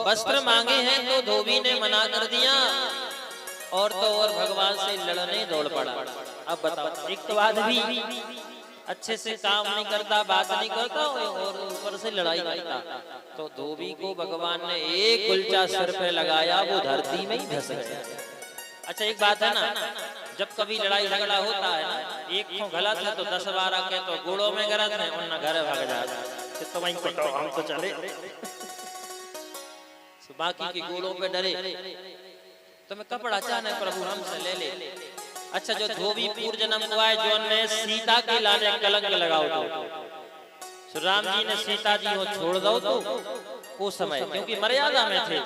वस्त्र मांगे हैं तो धोबी ने मना कर दिया और तो और भगवान से लड़ने दौड़ पड़ा। अब बताओ, एक तो आदमी अच्छे से काम नहीं करता, बात नहीं करता और ऊपर से लड़ाई करता, तो धोबी को भगवान ने एक गुलचा सिर पे लगाया, वो धरती में ही धस गया। अच्छा एक बात है ना, जब कभी लड़ाई झगड़ा होता है ना, एक को गलत है तो 10-12 के तो गुड़ों में गलत है, उन घर भाग जाए तो वहीं को हम तो चले बाकी के गुड़ों पे डरे, तुम्हें कपड़ा चाहना प्रभु हमसे ले ले। अच्छा जो धोबी पूर्व जन्म को आए, जो ने सीता के लाने कलंक लगाओ तो राम जी ने सीता जी को छोड़ दो तो उस समय क्योंकि मर्यादा में थे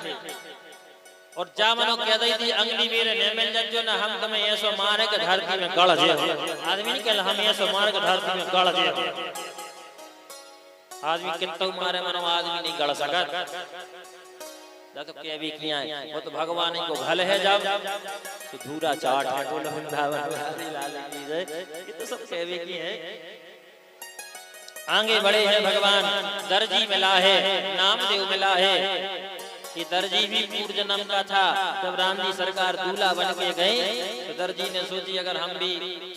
और जामनो कह दी थी अंगली मेरे ने मिल जब जो ना हम तुम्हें ऐसो मारे के धरती में गड़ जे, आदमी नहीं कहला हम ऐसो मारे के धरती में गड़ जे, आदमी कितना मारे मनो आदमी नहीं गड़ सका, तो क्या भी किया है वो तो भगवान को भल है जब तो धूरा चाट है बोल वृंदावन ये तो सब कह भी किए हैं। आगे बढ़े हैं भगवान, दर्जी मिला है, नामदेव मिला है, ये दर्जी भी पूर्व जन्म का था। जब राम जी सरकार दूल्हा बन के गए तो दर्जी ने सोची अगर हम भी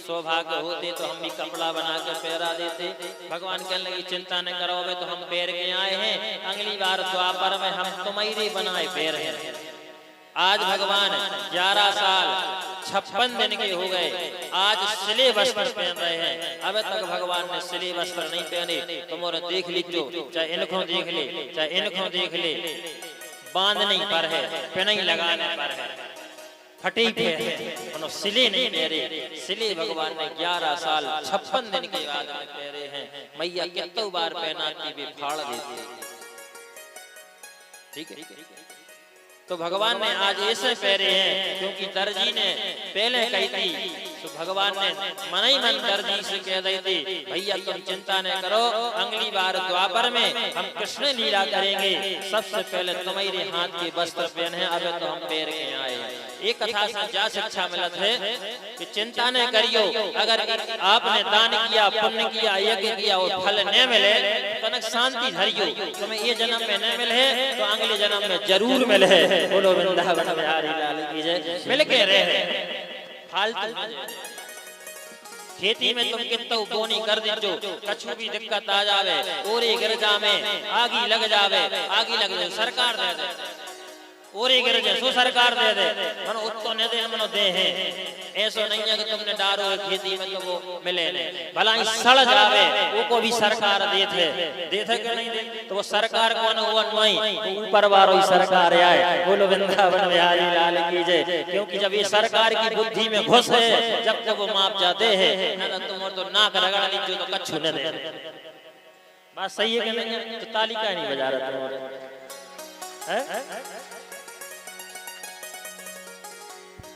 सौभाग्य होते तो हम भी कपड़ा बना के पहरा देते। भगवान कहने लगी चिंता न करोगे तो हम पैर के आए हैं, अगली बार द्वापर में हम तुम्हारे बनाए पैर हैं। आज भगवान 11 साल 56 दिन के हो गए, आज सिले वस्त्र पहन रहे हैं। अब तक भगवान ने सिले वस्त्र नहीं पहने, तुम और देख लीजो, चाहे इनको देख ले चाहे इनको देख ले, बांधने पर है, पेनई लगाने पर है, फटे पे है, सिले नहीं पहरे। सिले भगवान ने 11 साल 56 दिन के बाद में पहरे हैं। मैया कितने बार पहनाती भी फाड़ देती, ठीक है। तो भगवान ने आज ऐसे पहरे हैं क्योंकि दर्जी ने पहले कही थी, तो भगवान ने मन ही मन दर्जी से कह दी थी भैया तुम चिंता न करो, अगली बार द्वापर में हम कृष्ण लीला करेंगे, सबसे पहले तुम्हारे हाथ के वस्त्र पहने, अब तो हम पैर के आए हैं। एक कथा से क्या शिक्षा मिलत है कि चिंता न करियो, अगर आपने दान किया पुण्य किया यज्ञ किया और फल न मिले तो शांति धरियो, तुम्हें ये जन्म में न मिले तो अगले जन्म में जरूर मिले। बोलो वृंदावन बिहारी लाल की जय। मिल के रहे फालतू खेती में तुम कितना बोनी कर दीजो, कछु भी दिक्कत आ जावे, ओरे गिरजा में आगी लग जावे, आगी लग जाए सरकार दे दे, ओरे गिरजा सो सरकार दे दे, मनो उत्तो न दे मनो दे है। ऐसो नहीं है कि तुमने डारो खेती में तो वो मिले नहीं, भला ही सड़ जावे वो को भी सरकार देते कि नहीं दे, तो वो सरकार कौन हुआ नहीं, तो ऊपर वालों ही सरकार आए। बोलो वृंदावन बिहारी लाल की जय। क्योंकि जब ये सरकार की बुद्धि में घुस है, जब तक वो माप जाते हैं ना तुम और तो नाक रगड़ लीजिए तो कछु न दे। बात सही है कि नहीं? तो ताली का नहीं बजा रहा है।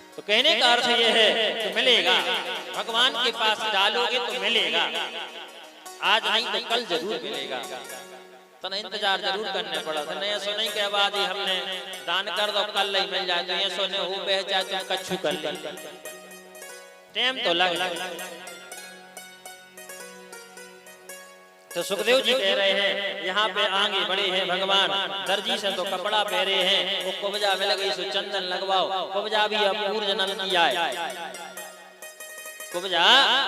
तो कहने का अर्थ यह है कि मिलेगा, भगवान के पास डालोगे तो मिलेगा, आज नहीं तो कल जरूर मिलेगा। तो नहीं इंतजार जरूर करने पड़ा था, नहीं ऐसा नहीं के बाद ही हमने दान कर दो कल नहीं मिल जाए, तो ये सोने हो बेचा तुम कछु कर ले, टाइम तो लग। तो सुखदेव जी कह रहे हैं यहाँ पे आगे बड़े हैं भगवान, दर्जी से तो कपड़ा पहरे हैं, वो कुब्जा में लगी सो चंदन लगवाओ। कुब्जा भी अब पूर्व जन्म किया है, कुब्जा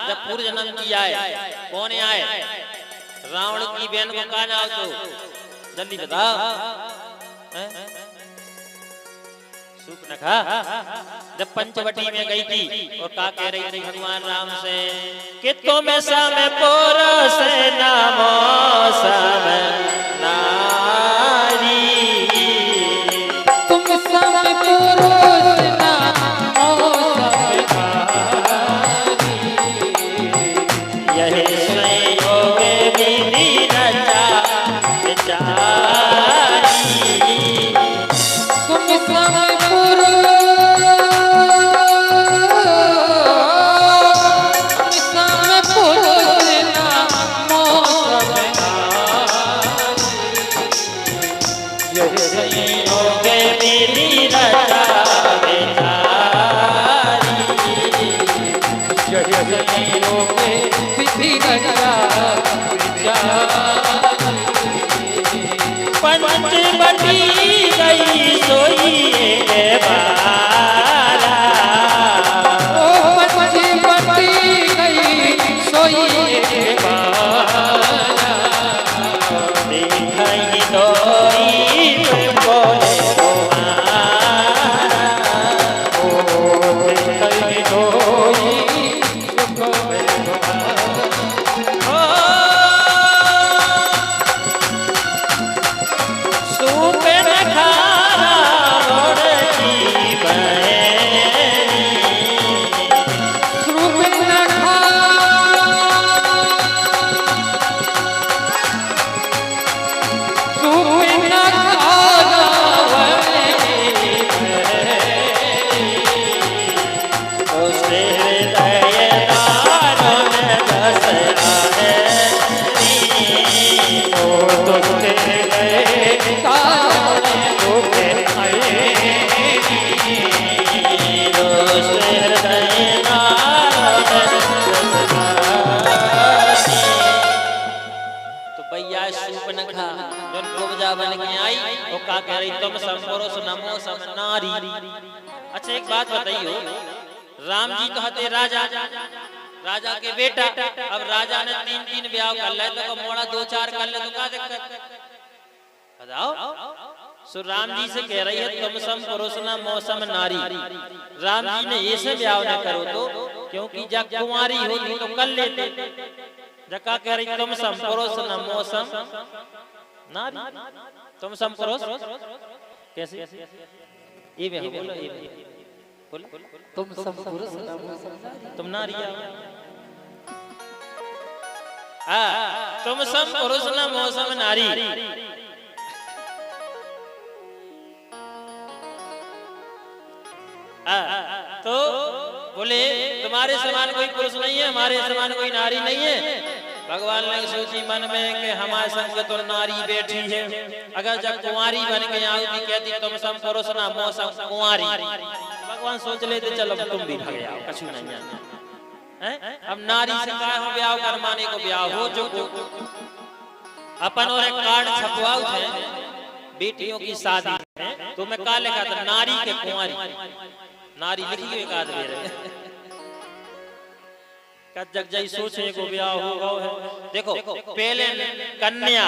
जब पूर्व जन्म किया है, कौन आए? रावण की बहन को कहा जाओ तो जल्दी बताओ। जब पंचवटी में गई थी और का कह रही थी भगवान राम से कि तुम समय पोरस नामो समय नारी, तुम समय पोरस नामो समय नारी, यही संयोग विधि रचा विचारी, तुम समय पंचवटी गई बन के आई और का कह रही तुम सम पुरुष नमो सम नारी। अच्छा एक बात बताइयो, राम जी कहते राजा के बेटा, अब राजा ने 3 ब्याह कर ले तो मोड़ा 2-4 कर ले तो क्या दिक्कत बताओ। सो राम जी से कह रही है तुम सम पुरुष न मौसम नारी। राम जी ने ये से ब्याह न करो तो, क्योंकि जब कुंवारी होती तो कर लेते। जका कह रही तुम सम पुरुष न मौसम नारी, तुम सम पुरुष कैसे ये भी बोलो, ये बोलो तुम सम पुरुष न मौसम नारी, तुम नारी तुम सम पुरुष न मौसम नारी। तो बोले तुम्हारे समान कोई पुरुष नहीं है, हमारे समान कोई नारी नहीं है। भगवान ने सोची मन में कि हमारे संग तो नारी बैठी है, अगर जब कुंवारी बन के आऊंगी कहती तुम सम पुरुष ना मौसम कुंवारी। भगवान सोच लेते चलो तुम भी भाग जाओ, कछु नहीं है। अब नारी से का हो ब्याह कर माने को ब्याह हो जो अपन और एक कार्ड छपवाओ थे बेटियों की शादी तो मैं का लिखा था नारी के कुंवारी, नारी लिखी हुई एक आदमी रहे जग जाई सोचे को ब्याह होगा है। देखो पहले कन्या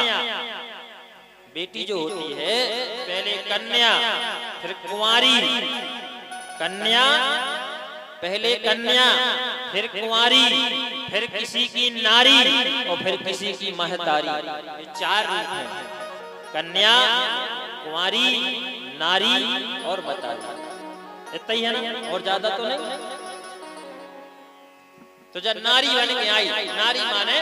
बेटी जो होती है, पहले कन्या फिर कुंवारी, कन्या पहले कन्या फिर कुंवारी फिर किसी की नारी और फिर किसी की महतारी। ये 4 रूप हैं, कन्या कुंवारी नारी और महतारी। इतना ही है ना, और ज्यादा तो नहीं। तो जब नारी बन के आई, नारी माने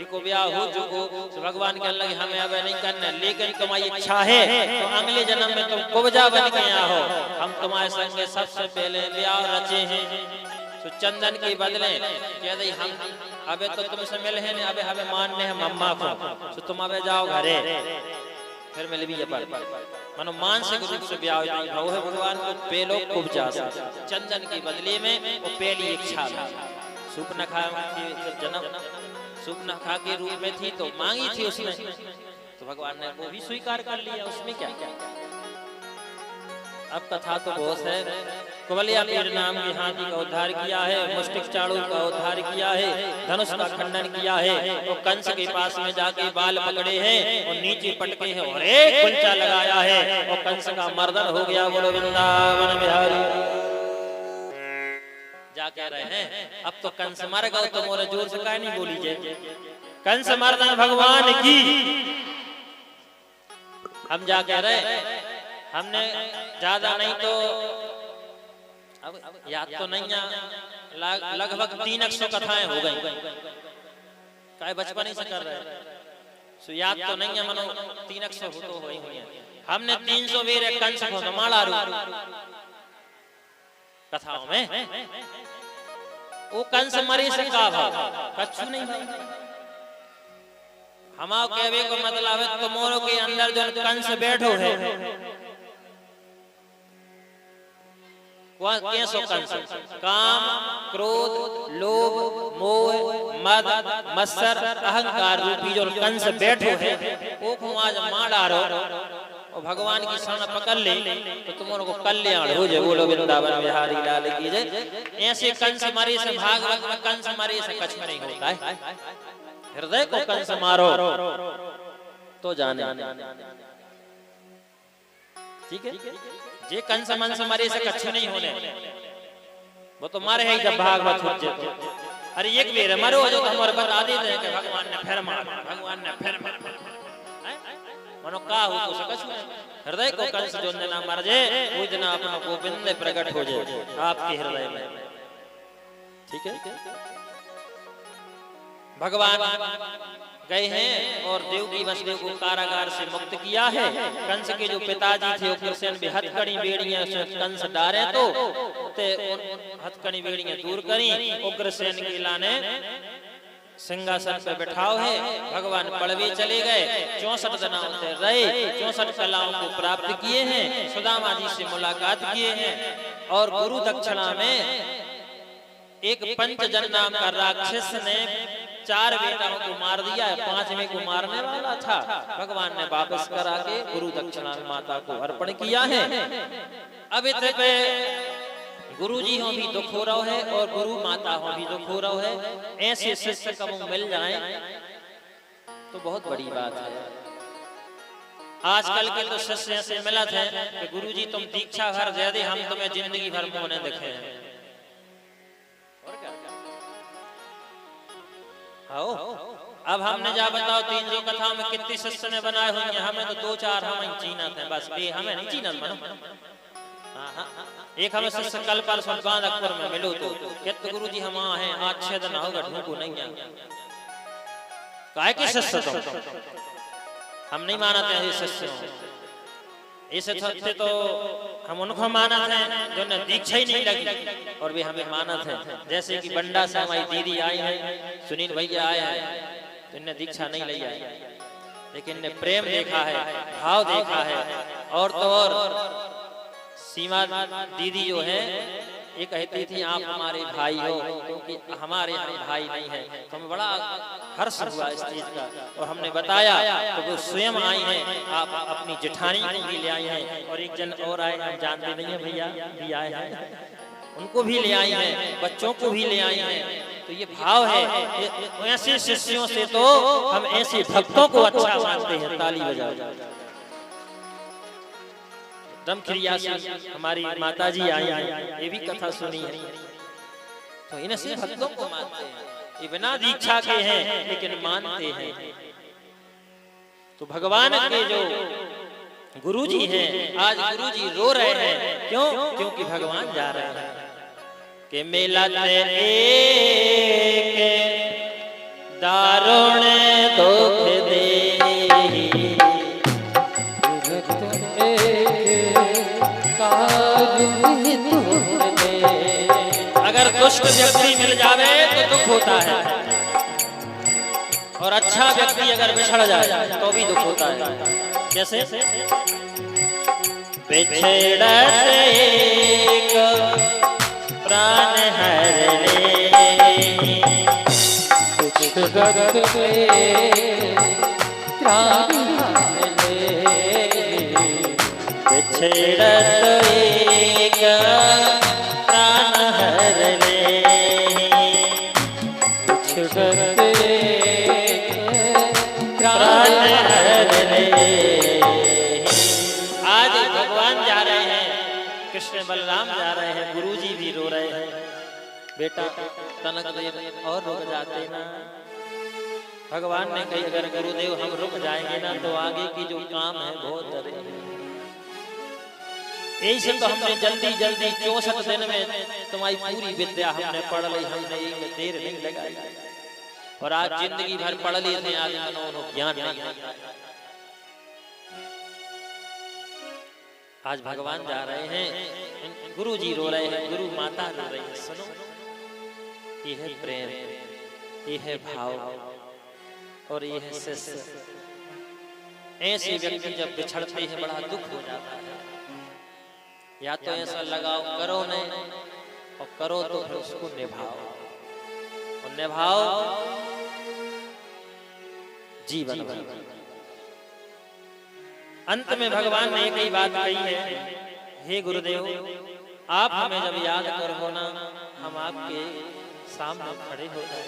एको ब्याह हो जो को तो भगवान कहने लगे हमें अब नहीं करना, लेकिन तुम्हारी इच्छा है तो अगले जन्म में तुम कुब्जा बन के आओ, हम तुम्हारे संग सबसे पहले ब्याह रचे हैं। तो चंदन के बदले कह दई हम अबे तो तुमसे मिले हैं, अबे हमें मानने हैं मम्मा को, तो तुम अबे जाओ घरे फिर मिल भी मानो मानसिक रूप से ब्याह भाव है भगवान को पेलो कुब्जा से। चंदन के बदले में वो पहली इच्छा सूप न खा जन्म सूप न खा के रूप में थी तो मांगी थी उसने, तो भगवान ने वो भी स्वीकार कर लिया, उसमें क्या। अब कथा तो बहुत है। कुबलिया पीर नाम के हाथी का उद्धार किया है, मुष्टिक चाड़ू का उद्धार किया है, धनुष का खंडन किया है, और कंस के पास में जाके बाल पकड़े हैं और नीचे पटके हैं और एक कुलचा लगाया है और कंस का मर्दन हो गया। बोलो वृंदावन बिहारी। जा कह रहे हैं अब तो कंस मर गया तो मोरे जोर से काहे नहीं बोली जाए। कंस मर्दन भगवान की। हम जा कह रहे हमने ज्यादा नहीं तो अब याद तो नहीं है, लगभग 300 कथाएं हो गई, काय बचपन ही से कर रहे सो याद तो नहीं है, मनो 300 हो तो हुई हुई है। हमने 300 बेर कंस को तो मारा रू कथाओं में। वो कंस मरे से का भाव कछु नहीं भाई। हमारे कहवे को मतलब है तुम्हारों के अंदर जो कंस बैठो है कैसो कंस काम क्रोध लोभ मोह मद मत्सर अहंकार रूपी जो कंस बैठो है वो को आज मार डालो और भगवान की शरण पकड़ ले तो तुम्हारे को कल्याण हो जाए। बोलो वृंदावन बिहारी लाल की जय। ऐसे कंस मरे से भागवत में कंस मरे से कछ नहीं होता है। हृदय को कंस मारो तो जाने ठीक है। जे कंस मंस मरे से कछु नहीं होने, वो तो मारे है जब भागवत हो जाए। अरे एक बेर मरो जो तो हमारे बता देते हैं कि भगवान ने फिर मार, भगवान ने फिर मार। मनो का हो तो कछु नहीं। हृदय को कंस जो ना मर जाए वो दिन अपना गोविंद प्रकट हो जाए आपके हृदय में। ठीक है। भगवान गए हैं और देवकी वसुदेव को कारागार से मुक्त किया है। कंस के जो पिताजी थे उग्रसेन भी हथकड़ी बेड़ियां से कंस डारे तो हथकड़ी बेड़ियां दूर करी। उग्रसेन के लाने सिंहासन पे बैठाओ है। भगवान पड़वे चले गए, 64 दिन रहे, 64 कलाओं को प्राप्त किए हैं, सुदामा जी से मुलाकात किए हैं और गुरु दक्षिणा में एक पंचजन नाम का राक्षस ने 4 बेटाओं को मार दिया, 5वें को मारने वाला था। भगवान ने वापस करा के गुरु दक्षिणा माता को अर्पण किया है। अब इतने पे गुरु जी हो भी दुख हो रहा है और गुरु माता हो भी दुख हो रहा है। ऐसे शिष्य कब मिल जाए तो बहुत बड़ी बात है। आजकल के तो शिष्य ऐसे मिलत है कि गुरु जी तुम दीक्षा भर दे दे, हम तुम्हें जिंदगी भर मुंह नहीं दिखे हैं। आओ अब हमने जा बताओ 300 कथाओं में कितनी शिष्य ने बनाए हुए हैं, हमें तो 2-4 हम चीनत हैं बस, बे हमें नहीं चीनत मनो। एक हमें शिष्य कल परसों बांधकपुर में मिलो तो कहते गुरु जी हम हैं, आज 6 दिन होगा ढूंढो नहीं है। काहे के शिष्य तुम, हम नहीं मानते हैं शिष्य। इसे तो हम उनको मानत हैं जो ने दीक्षा ही नहीं लगी और वे हमें मानत हैं। जैसे कि बंडा से हमारी दीदी आई है, सुनील भैया आए हैं, तो इन्हें दीक्षा नहीं ली आई, लेकिन इन्हें प्रेम देखा है, भाव देखा है। और तो और सीमा दीदी जो है ये कहती थी आप हमारे भाई हो, क्योंकि हमारे यहाँ भाई नहीं है। तो हमें बड़ा हर्ष हुआ इस चीज का और हमने बताया तो वो स्वयं आई हैं, आप अपनी जेठानी को भी ले आई हैं और एक जन और आए, हम जानते नहीं है भैया भी आए हैं, उनको भी ले आई हैं, बच्चों को भी ले आई हैं। तो ये भाव है। ऐसे शिष्यों से तो हम ऐसे भक्तों को अच्छा मानते हैं। ताली बजाओ। रमखिरिया से हमारी माता जी आई हैं, ये भी कथा सुनी है। तो इनसे भक्तों को मानते हैं, ये बिना दीक्षा के हैं लेकिन मानते हैं। तो भगवान के जो गुरुजी हैं, आज गुरुजी रो रहे हैं, क्यों? क्योंकि भगवान जा रहे हैं कि मेला तेरे के दारुण दुख दे, अगर दुष्ट व्यक्ति मिल जावे तो दुख होता है और अच्छा व्यक्ति अगर बिछड़ जाए तो भी दुख होता है। कैसे? बिछड़त एक प्राण हर ले, बिछड़त एक प्राण हर ले, बिछड़त प्राण हर ले। आज भगवान जा रहे हैं, कृष्ण बलराम जा रहे हैं, गुरुजी भी रो रहे हैं। बेटा तनक देर और रुक जाते ना। भगवान ने कही अगर गुरुदेव हम रुक जाएंगे ना तो आगे की जो काम है बहुत डरे। यही से तो हमने जल्दी 64 दिन में तुम्हारी पूरी विद्या हमने पढ़ ली, हमने देर नहीं लगाई। और आज जिंदगी भर पढ़ लिए थे, आज मनोनो ज्ञान नहीं है। आज भगवान जा रहे हैं, गुरु जी रो रहे हैं, गुरु माता रो रही है। सुनो, ये है प्रेम, ये है भाव और ये है शिष्य। ऐसे व्यक्ति जब बिछड़ते हैं बड़ा दुख हो जाता है। या तो ऐसा लगाओ करो नहीं, और करो तो फिर उसको निभाओ, और निभाओ जीवन भर। अंत में भगवान ने एक ही बात कही है, हे गुरुदेव आप हमें जब याद करो ना हम आपके सामने खड़े हो जाए,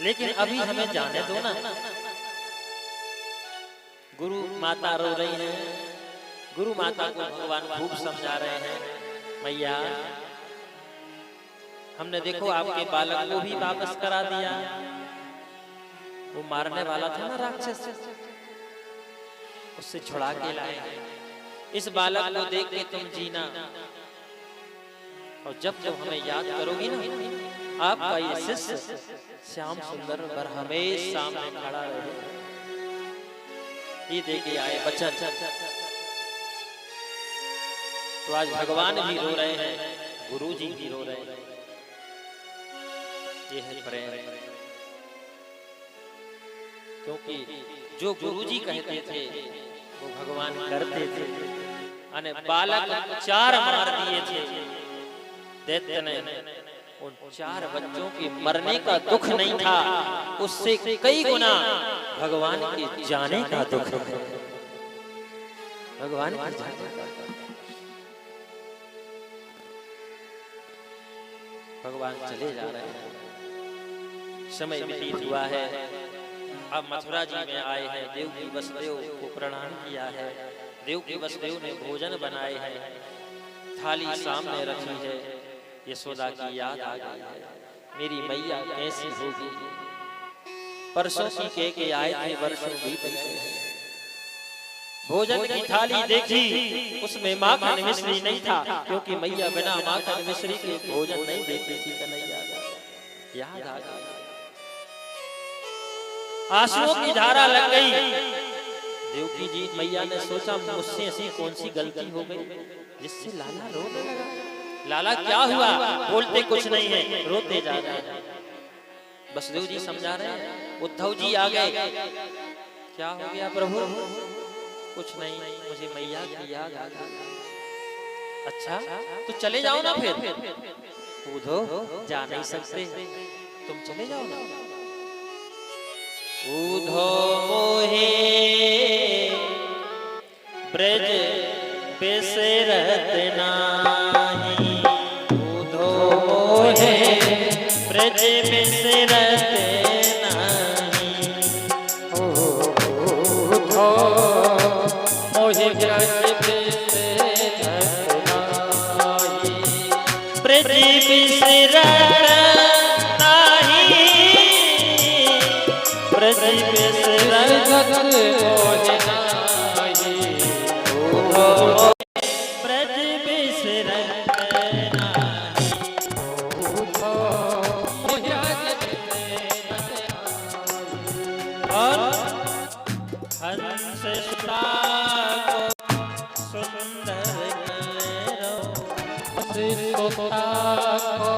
लेकिन अभी हमें जाने दो ना। गुरु माता रो रही है, गुरु माता को भगवान खूब समझा रहे हैं, मैया हमने देखो आपके बालक को भी वापस करा दिया, वो मारने वाला था ना राक्षस, उससे छुड़ा के लाए। इस बालक को देख के तुम जीना, और जब जब हमें याद करोगी ना आपका ये शिष्य श्याम सुंदर बर हमेशा सामने खड़ा रहे। ये देखे आए बचन। तो आज भगवान भी रो रहे हैं, गुरु जी भी रो रहे हैं। ये है प्रेम, क्योंकि जो गुरु जी कहते थे वो भगवान करते थे। अने बालक 4 मार दिए थे दैत्य ने, उन 4 बच्चों के मरने का दुख नहीं था, उससे कई गुना भगवान के जाने का दुख है। भगवान के जाने का दुख। भगवान चले जा रहे हैं, समय व्यतीत हुआ है। अब मथुरा जी में आए हैं, देव की वसुदेव को प्रणाम किया है। देव की वसुदेव ने भोजन बनाए हैं, थाली सामने रखी है। यशोदा की याद आ गई है, मेरी मैया कैसी होगी। परसों की कह के आए थे, वर्षों बीत गए। भोजन की थाली देखी, उसमें माखन मिश्री नहीं था, क्योंकि मैया बिना माखन मिश्री के भोजन नहीं देती थी। कन्हैया याद आ गई, आंसुओं की धारा लग गई। देवकी जी मैया ने सोचा, मुझसे ऐसी कौन सी गलती हो गई जिससे लाला रोने लगा। लाला क्या हुआ, बोलते कुछ नहीं है, रोते जा रहे हैं। वसुदेव जी समझा रहे हैं। उद्धव जी आ गए, क्या हो गया प्रभु? कुछ नहीं, मुझे मैया की याद आ गई। अच्छा तो चले जाओ ना फिर। उद्धव जा नहीं सकते, तुम चले जाओ ना। उद्धव मोहे ब्रज बिसरत नाही, उद्धव मोहे ब्रज बिसरत नाही। उद्धव मोहे ब्रज बिसरत नाही, ब्रज बिसरत नाही, ब्रज बिसरत मोहे नाही। उद्धव ब्रज बिसरत नाही। और हंस सुता को सुंदर करो, सुता को